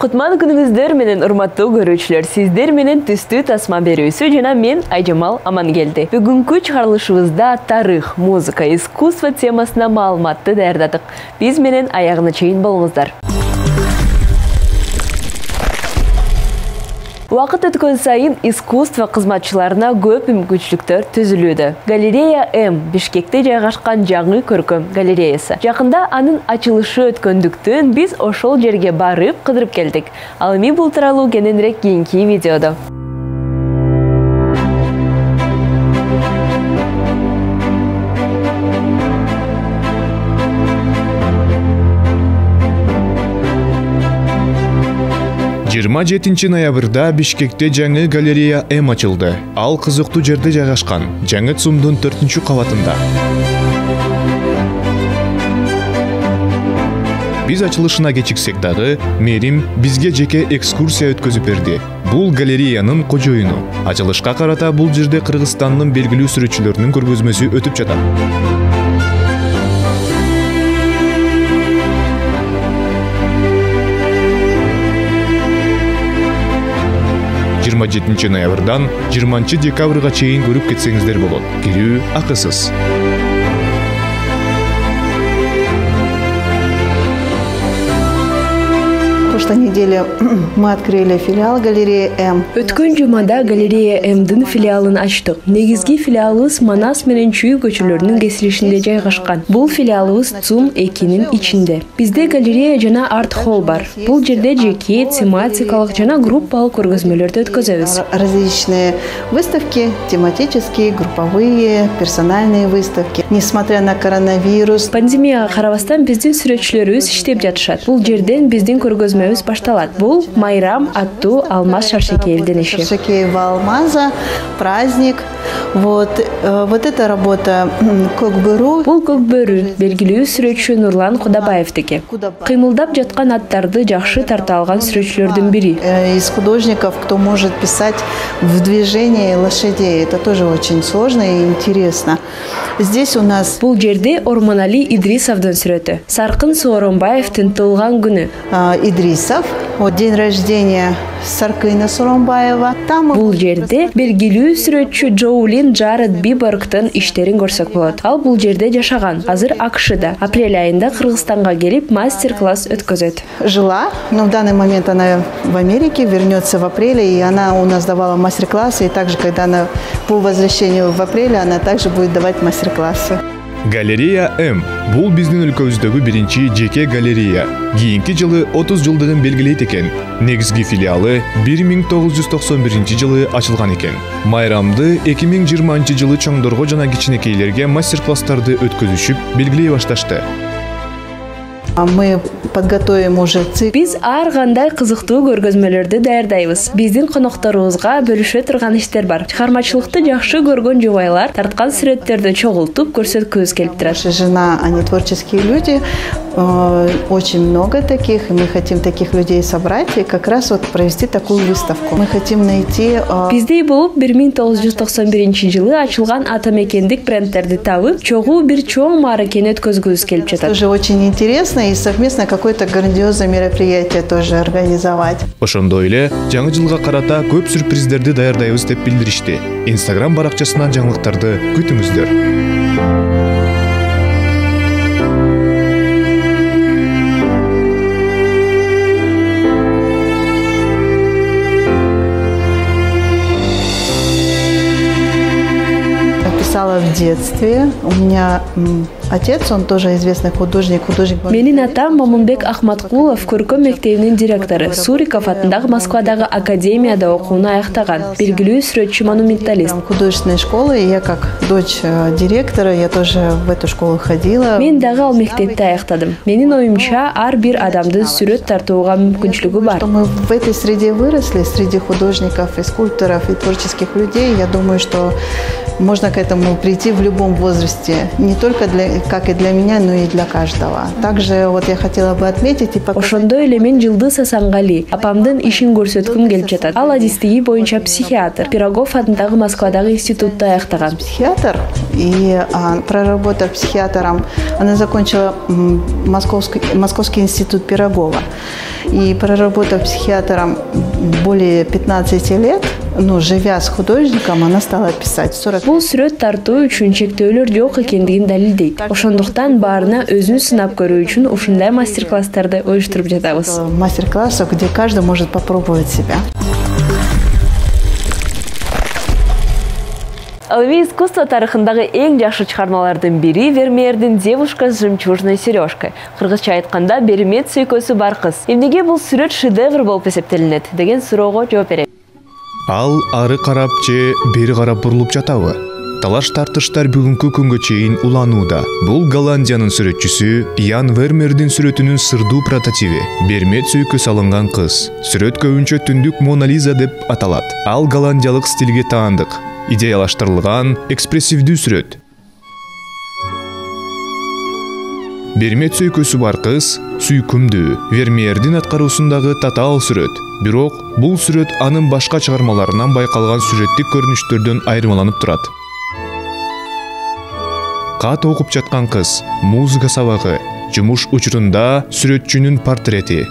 Kutman günümüzдөр menen urmattуу көрүүчүлөр, сиздер менен түстүү тасма берүүсү жана мен Айжамал Амангелди. Бүгүнкү чыгарылышыбызда тарых, музыка, искусство темасына маалыматты даярдадык. Биз менен аягына чейин болуңуздар. Вакыт өткөн сайын искусство кызматчыларына көп мүмкүнчүлүктөр түзүлүүдө. Галерея М Бишкекте жайгашкан жаңы көркөм галереясы. Жакында анын ачылышы өткөндүктөн биз ошол жерге барып кыдырып келдик. Ал эми бул тууралуу кененирээк кийинки видеодо. Жыйырма 7 ноябрда Бишкекте жаңы галерея М ачылды. Ал кызыктуу жерде жайгашкан, жаңы ЦУМдун 4-кабатында. Биз ачылышына кечиксек дагы, мэрим бизге жеке экскурсия өткөзүп берди. Бул галереянын кожоюну. Ачылышка карата бул жерде Кыргызстандын белгилүү сүрөтчүлөрүнүн көргөзмөсү өтүп жатат. 27 ноябрдан 20 декабрга чейин көрүп кетсеңиздер болот. Кирүү акысыз. В прошлой неделе мы открыли филиал галереи М. Өткөн жумада галерея М'дин филиалын ачтык. Негизги филиалыбыз Манас менен Чүй көчөлөрүнүн кесилишинде жайгашкан. Бул филиалыбыз ЦУМ 2-нин ичинде. Бизде галерея жана арт-холл бар. Бул жерде жеке, тематикалык жана группалык көргөзмөлөрдү өткөзөбүз. Различные выставки, тематические, групповые, персональные выставки. Несмотря на коронавирус, Пандемияга карабастан биздин сүрөтчүлөрүбүз иштеп жатышат. Бул жерден биздин көргөзмөбүз башталат. Бул Майрам аттуу Алмаз Шаршекеевдин иши. Шаршекеева Алмаза, праздник. Вот эта работа Көкбөрү. Бул Көкбөрү, белгилүү сүрөтчү Нурлан Кудабаевдики. Кыймылдап жаткан аттарды жакшы тарта алган сүрөтчүлөрдүн бири. Из художников, кто может писать в движении лошадей. Это тоже очень сложно и интересно. Здесь у нас... Бул жерде Орманали Идрисовдун сүрөтү. Саркын Сооронбаевдин туулган күнү. Идрисов. Вот день рождения Саркына Сооронбаева. Бул жерде белгилүү сүрөтчү Джоулин Джаред Биборгтун иштерин көрсөк болот. Ал бул жерде жашаган. Азыр АКШда. Апрель айында Кыргызстанга келип мастер-класс өткөзөт. Жила, но в данный момент она в Америке, вернется в апреле, и она у нас давала мастер-классы, и также, когда она по возвращению в апреле, она также будет давать мастер-классы. Галерея М. Бул биздин өлкөбүздөгү биринчи жеке галерея. Кийинки жылы 30 жылдыгын белгилейт экен. Негизги филиалы 1991 жылы ачылган экен. Майрамды 2020 жылы чоңдорго жана кичинекейлерге мастер-класстарды өткөзүшүп белгилей башташты. Мы подготовим уже цикл. Биз ар кандай кызыктуу көргөзмөлөрдү даярдайбыз. Биздин конокторубузга бөлүшө турган иштер бар. Чыгармачылыкты жакшы көргөн жубайлар тарткан сүрөттөрдү чогултуп көрсөткүбүз келип турат. Жена, они творческие люди, очень много таких, и мы хотим таких людей собрать и как раз вот провести такую выставку. Мы хотим найти... Биздей болуп 1991 жылы ачылган атамекендик брендтерди табып, чогуу бир чоң мааракени өткөзгүбүз келип жатат. Тоже очень интересно и совместно какое-то грандиозное мероприятие тоже организовать. Ошондой эле жаңы жылга карата көп сюрприздерди даярдайбыз деп билдиришти. Инстаграм баракчасынан жаңылыктарды күтүңүздөр. Писала в детстве. У меня отец, он тоже известный художник. Менин атам Момунбек Ахматкулов көркөм мектебинин директору. Суриков атындагы Москвадагы академияда окууну аяктаган. Белгилүү сүрөтчү-монументалист. Художественной школы, и я как дочь директора, я тоже в эту школу ходила. Мен дагы ал мектепти аяктадым. Менин оюмча, ар бир адамдын сүрөт тартууга мүмкүнчүлүгү бар. Мы в этой среде выросли, среди художников и скульпторов и творческих людей. Я думаю, что можно к этому прийти в любом возрасте. Не только как и для меня, но и для каждого. Также вот я хотела бы отметить и показать... Ошондо эле мен Жылдыз Асангали апамдын ишин көрсөткүм келип жатат. Ал адистиги боюнча психиатр. Пирогов атындагы Москвадагы институтта аяктаган. Психиатр, и проработав психиатром, она закончила Московский институт Пирогова. И проработав психиатром более 15 лет, живя с художником, она стала писать. Бул сүрөт тартуу үчүн чектөөлөр жок экендигин далилдейт. Ошондуктан баарына өзүн сынап көрүү үчүн ушундай мастер-класстарды уюштуруп жатабыз. Мастер-классов, где каждый может попробовать себя. Ал эми искусство тарыхындагы эң жакшы чыгармалардын бири Вермеердин «Девушка с жемчужной сережкой». Кыргызча айтканда «Бермет сүйкөсү бар кыз». Эмнеге бул сүрөт шедевр болуп эсептелинет деген суроого жооп берет. Ал ары карап же бери карап бурулуп жатабы? Талаш тартыштар бүгүнкү күнгө чейин уланууда. Бул Голландиянын сүрөтчүсү Ян Вермеердин сүрөтүнүн сырдуу прототиби. Бермет сүйкө салынган кыз. Сүрөт көбүнчө түндүк Мона Лиза деп аталат. Ал голландиялык стилге таандык, идеялаштырылган экспрессивдүү сүрөт. Бермет сүйкөсү бар кыз сүйкүмдүү. Вермеердин аткаруусундагы татаал сүрөт. Бирок бул сүрөт анын башка чыгармаларынан байкалган сюжеттик көрүнүштөрдөн айырмаланып турат. Кат окуп жаткан кыз, музыка сабагы, жумуш учурунда сүрөтчүнүн портрети.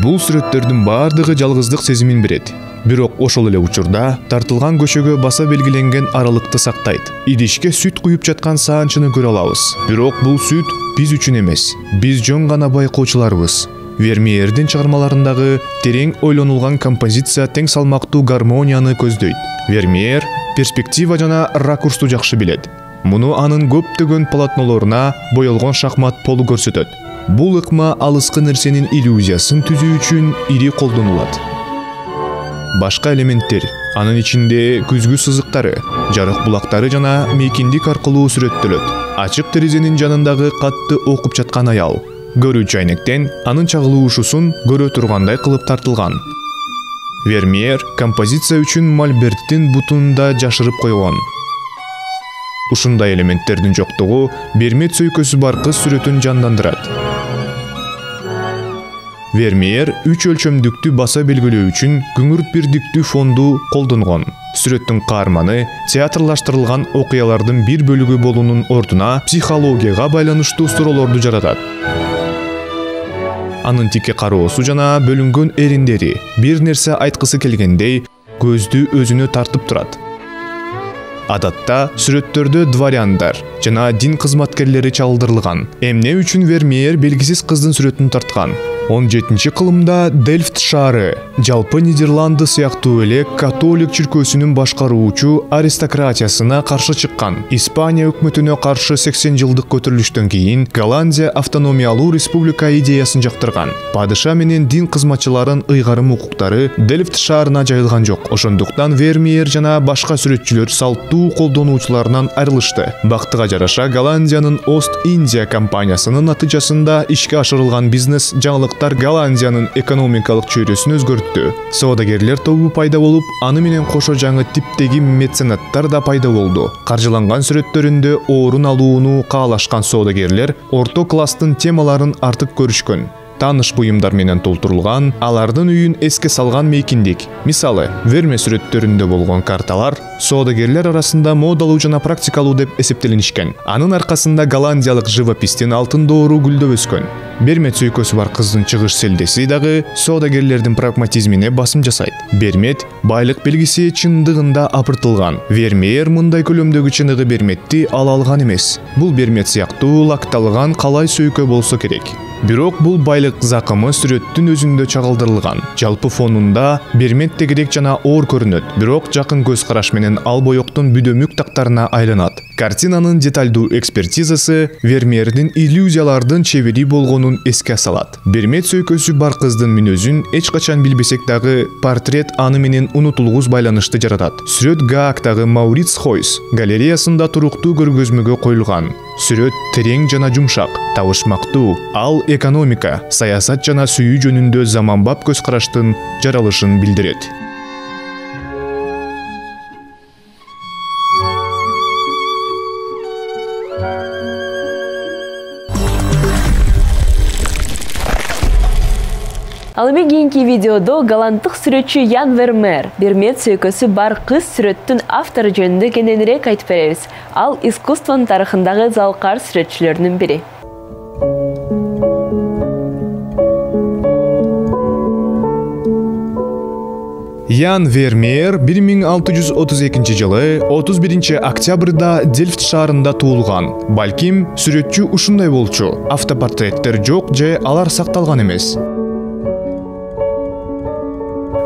Бул сүрөттөрдүн баардыгы жалгыздык сезимин берет. Бирок ошол эле учурда тартылган көчөгө баса белгиленген аралыкты сактайт. Идишке сүт куюп жаткан саанчыны көрө алабыз. Бирок бул сүт биз үчүн эмес, биз жөн гана байкоочуларбыз. Вермеердин чыгармаларындагы терең ойлонулган композиция тең салмактуу гармонияны көздөйт. Вермеер перспектива жана ракурсту жакшы билет. Муну анын көптөгөн полотнолоруна боелгон шахмат полу көрсөтөт. Бул ыкма алыскы нерсенин иллюзиясын түзүү үчүн ири колдонулат. Башка элементтер, анын ичинде күзгү сызыктары, жарык булактары жана мейкиндик аркылуу сүрөттөлөт. Ачык терезенин жанындагы катты окуп жаткан аял. Көрүүчү айнектен анын чагылуушусун көрө тургандай кылып тартылган. Вермеер композиция үчүн мольберттин бутунда жашырып койгон. Ушундай элементтердин жоктугу Бермет сүйкөсү бар кыз сүрөтүн жандандырат. Вермеер 3 өлчөмдүктү баса белгилөө үчүн күңүрт бирдиктүү фонду колдонгон. Сүрөттүн каарманы театрлаштырылган окуялардын бир бөлүгү болуунун ордуна психологияга байланыштуу суроолорду жаратат. Анын тикке кароосу жана бөлүнгөн эриндери бир нерсе айткысы келгендей көздү өзүнө тартып турат. Адатта сүрөттөрдө дворяндар жана дин кызматкерлери чалдырылган. Эмне үчүн Вермеер белгисиз кыздын сүрөтүн тарткан? 17-кылымда Дельфт шаары, жалпы Нидерланды сыяктуу эле католик чиркөөсүнүн башкаруучу аристократиясына каршы чыккан. Испания өкмөтүнө каршы 80 жылдык көтөрүлүштөн кийин Голландия автономиялуу республика идеясын жактырган. Падыша менен дин кызматчыларын ыйгарым укуктары Дельфт шаарына жайылган жок. Ошондуктан Вермеер жана башка сүрөтчүлөр салттуу колдонуучуларынан айрылышты. Бактыга жараша Голландиянын Ост-Индия компаниясынын натыйжасында ишке ашырылган бизнес жаңылык Голландиянын экономикалык чөйрөсүн өзгөрттү. Соодагерлер тобу пайда болуп, аны менен кошо жаңы типтеги меценаттар да пайда болду. Каржыланган сүрөттөрүндө орун алууну каалашкан соодагерлер орто класстын темаларын артык көрүшкөн. Тааныш буюмдар менен толтурулган, алардын үйүн эске салган мейкиндик. Мисалы, Верме сүрөттөрүндө болгон карталар соодагерлер арасында модалуу жана практикалуу деп эсептелинишкен. Анын аркасында голландиялык живопистин алтын доору гүлдөп өскөн. Бермет сүйкөсү бар кыздын чыгыш селдеси дагы соодагерлердин прагматизмине басым жасайт. Бермет байлык белгиси чындыгында апыртылган. Вермеер мындай көлөмдөгү чыныгы Берметти ала алган эмес. Бул Бермет сыяктуу лакталган калай сүйкө болсо керек. Бирок бул байлык закымы сүрөттүн өзүндө чагылдырылган. Жалпы фонунда Бермет тегерек жана оор көрүнөт. Бирок жакын көз караш менен ал боёктун бүдөмүк тактарына айланат. Картинанын деталдуу экспертизасы Вермеердин иллюзиялардын чебери болгонун эске салат. Бермет сүйкөсү бар кыздын мүнөзүн эч качан билбесек дагы портрет аны менен унутулгус байланышты жаратат. Сүрөт Гаагтагы Мауриц Хойс галереясында туруктуу көргөзмөгө коюлган. Сүрөт терең жана жумшак, табышмактуу. Ал экономика, саясат жана сүйүү жөнүндө заманбап көз караштын жаралышын билдирет. Эми кийинки видеодо голланддык сүрөтчү Ян Вермеер Бермет сөйкөсү бар кыз сүрөттүн автору жөнүндө кененирээк айтып беребиз. Ал искусствонун тарыхындагы залкар сүрөтчүлөрдүн бири. Ян Вермеер 1632 жылы 31 октябрда Дельфт шаарында туулган. Балким, сүрөтчү ушундай болчу. Автопортреттер жок же алар сакталган эмес.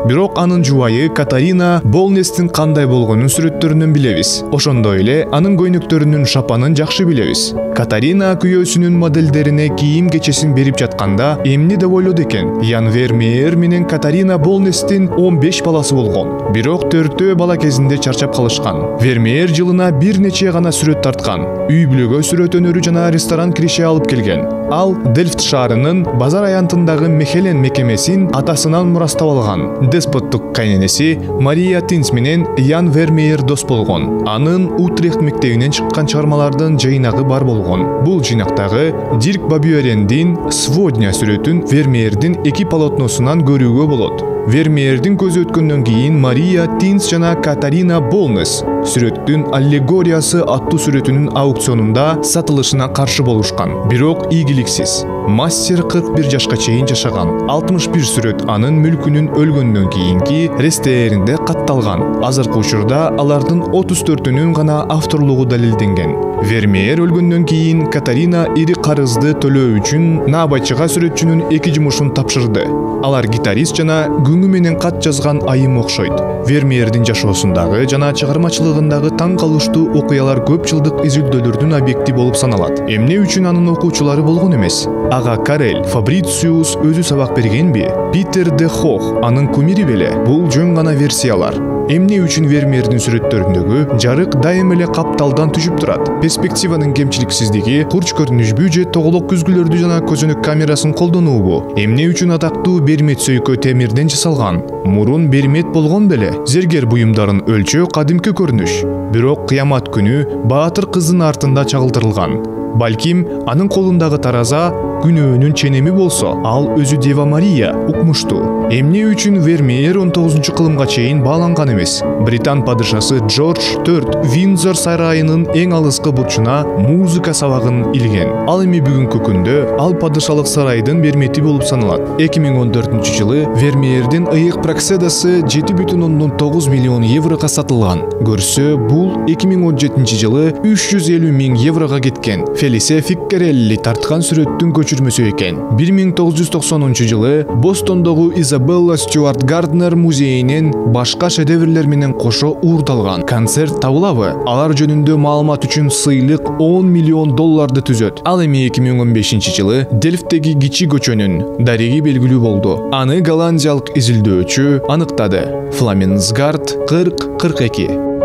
Бирок анын жубайы Катарина Болнестин кандай болгонун сүрөттөрүнөн билебиз. Ошондой эле анын көйнөктөрүнүн шапанын жакшы билебиз. Катарина күйөөсүнүн моделдерине кийим кечесин берип жатканда эмне деп ойлоду экен? Ян Вермеер менен Катарина Болнестин 15 баласы болгон. Бирок 4 бала кезинде чарчап калышкан. Вермеер жылына бир нече гана сүрөт тарткан. Үй бүлөгө сүрөт өнөрү жана ресторан киреше алып келген. Ал Дельфт шаарынын базар аянтындагы Мехелен мекемесин атасынан мурастап алган. Деспоттук кайненеси Мария Тинс менен Ян Вермеер дос болгон. Анын Утрехт мектебинен чыккан чыгармалардын жыйнагы бар болгон. Бул жыйнактагы Дирк Бабюэрендин Сводня сүрөтүн Вермеердин 2 полотносунан көрүүгө болот. Вермеердин көзү өткөндөн кийин Мария Тинс жана Катарина Болнес сүрөттүн аллегориясы аттуу сүрөтүнүн аукционунда сатылышына каршы болушкан. Бирок ийгиликсиз. Мастер 41 жашка чейин жашаган. 61 сүрөт анын мүлкүнүн өлгөндөн кийинки рестеринде катталган. Азыркы учурда алардын 34-үнүн гана авторлугу далилденген. Вермеер өлгөндөн кийин Катарина ири карызды төлөө үчүн набачыга сүрөтчүнүн 2 жумушун тапшырды. Алар гитарист жана күңү менен кат жазган айым окшойт. Вермеердин жашоосундагы жана чыгармачылыгындагы таң калыштуу окуялар көп жылдык изилдөөлөрдүн объекти болуп саналат. Эмне үчүн анын окуучулары болгон эмес? Ага Карель, Фабрициус өзү сабак бергенби? Питер де Хох анын кумири беле? Бул жөн гана версиялар. Эмне үчүн Вермеердин сүрөттөрүндөгү жарык дайым эле капталдан түшүп турат? Перспективанын кемчиликсиздиги, курч көрүнүшпү же тоголок күзгүлөрдү жана көзөнөк камерасын колдонуубу? Эмне үчүн атактуу Бермет сөйкө темирден жасалган? Мурун Бермет болгон беле? Зергер буюмдарын өлчөө кадимки көрүнүш. Бирок кыямат күнү баатыр кыздын артында чагылдырылган. Балким, анын колундагы тараза күнөөнүн ченеми болсо, ал өзү Дева Мария укмушту. Эмне үчүн Вермеер 19-кылымга чейин бааланган эмес? Британ падышасы Джордж IV Виндзор сарайынын эң алыскы бурчуна музыка сабагын илген. Ал эми бүгүнкү күндө ал падышалык сарайдын бермети болуп саналат. 2014-жылы Вермеердин ыйык Прокседасы 7,9 миллион еврога сатылган. Көрсө, бул 2017-жылы 350 000 еврога кеткен. Фелисе Фиккерелли тарткан сүрөттүн көчүрмөсү экен. 1990-жылы Бостондогу Изабелла Стюарт Гарднер музейинен башка шедеврлер менен кошо уурдалган. Концерт табылабы? Алар жөнүндө маалымат үчүн сыйлык $10 миллион түзөт. Ал эми 2015-жылы Дельфттеги Кичи көчөнүн дареги белгилүү болду. Аны голландиялык изилдөөчү аныктады. Фламенсгард 40-42.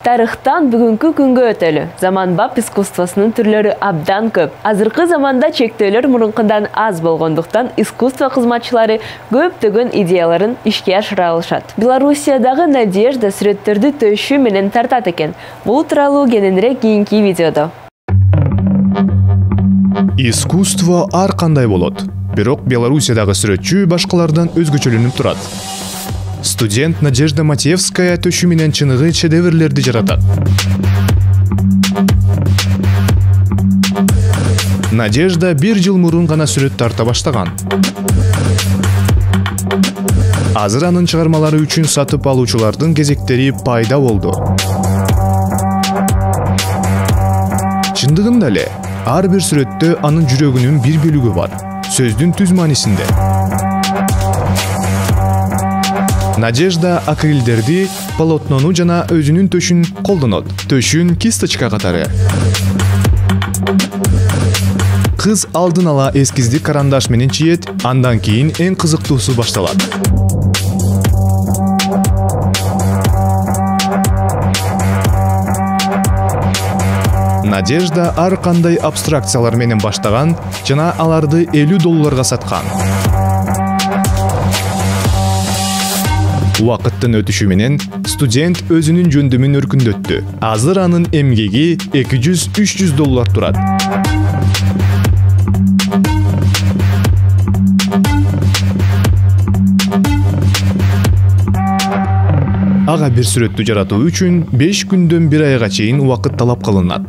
Тарыхтан бүгүнкү күнгө өтөлү. Заманбап искусствосунун түрлөрү абдан көп. Азыркы заманда чектөөлөр мурункудан аз болгондуктан искусство кызматчылары көптөгөн идеяларын ишке ашыра алышат. Белоруссиядагы Надежда сүрөттөрдү төшүү менен тартат экен. Бул тууралуу кененирээк кийинки видеодо. Искусство ар кандай болот. Бирок Белоруссиядагы сүрөтчү башкалардан өзгөчөлөнүп турат. Студент Надежда Матеевская төшүү менен чыныгы шедеврлерди жаратат. Надежда 1 жыл мурун гана сүрөт тарта баштаган. Азыр анын чыгармалары үчүн сатып алуучулардын кезектери пайда болду. Чындыгында эле, ар бир сүрөттө анын жүрөгүнүн бир бөлүгү бар. Сөздүн түз маанисинде. Надежда акрилдерди, полотнону жана өзүнүн төшүн колдонот. Төшүн кисточка катары. Кыз алдын ала эскизди карандаш менен чиет, андан кийин эң кызыктуусу башталат. Надежда ар кандай абстракциялар менен баштаган жана аларды $50 саткан. Убакыттын өтүшү менен студент өзүнүн жөндүмүн өркүндөттү. Азыр анын эмгеги $200–300 турат. Ага бир сүрөттү жаратуу үчүн 5 күндөн 1 айга чейин убакыт талап кылынат.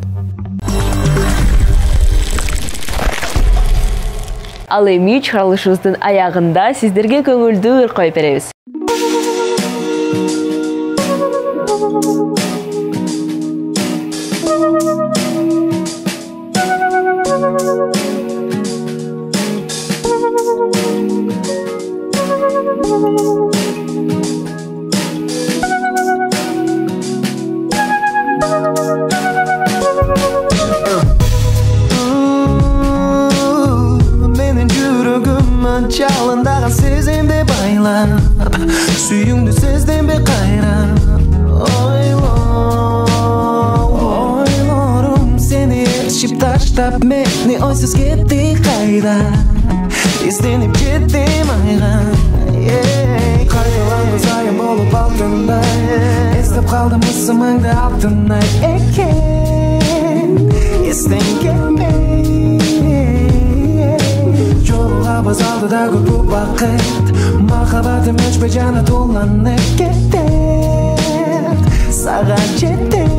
Ал эми чыгарылышыбыздын аягында сиздерге көңүлдүү ыр коюп беребиз. Çalındağı sezimde baylar Süyümdü sezdim bir kayra Oylarım seni erişip taştap Meni oysuz gitti kayda İstenip gittim ayga Kaydolan uzayım olup altında Estep kaldım ısımında altında Eken İsten gelme Abaz aldı da bu vakit Makabatım üç becana dolanıp gider Sağa cidden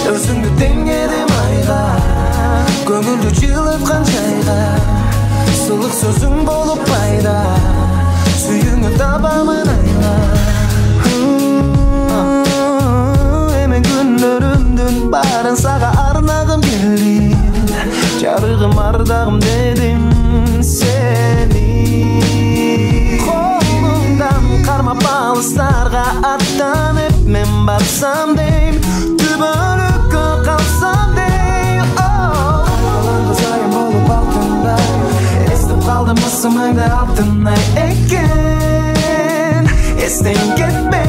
Özümdü dengedim ayga Gönüldü cılıtkan çayga Sılık sözüm bolup payda Süyüngü tabamın ayla Hemen günlerimdün barın sağa arnağım geldi Çarığım ardağım dedim seni Kolumdan karma balıslarga atlanıp men baksam deyim Tübölükü kalsam deyim Kalan kızayım olup altında Kaldım ısımında altına eken Esten gitmek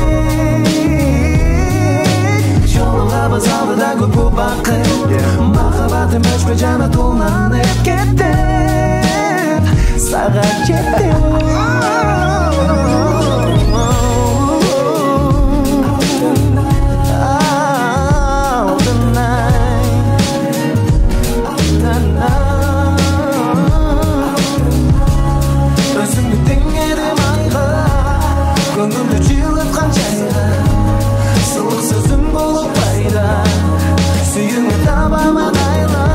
Yollarımız aldı da bu bakıp Makabatım üç becana dolanıp gider Sağa cidden Gönlümde cılıtkan çayga Sılık sözüm bolup payda Süyüngü tabamın ayla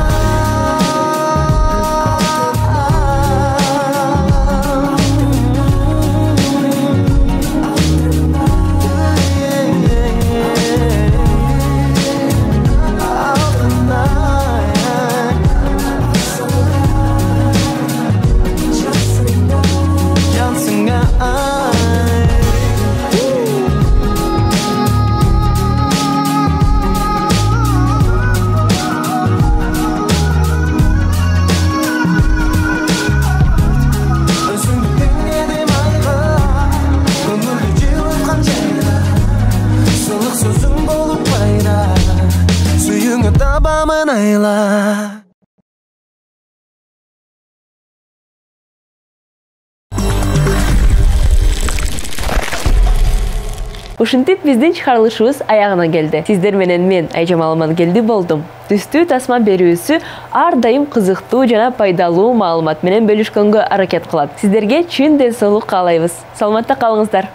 tabamın ayla Ушинтип биздин чыгарылышыбыз аягына келди. Сиздер менен мен Айжамал Амангелди болдум. Түстүү тасма берүүсү ар дайым кызыктуу жана пайдалуу маалымат менен бөлүшкөнгө аракет кылат. Сиздерге чын ден соолук каалайбыз. Саламатта калыңыздар.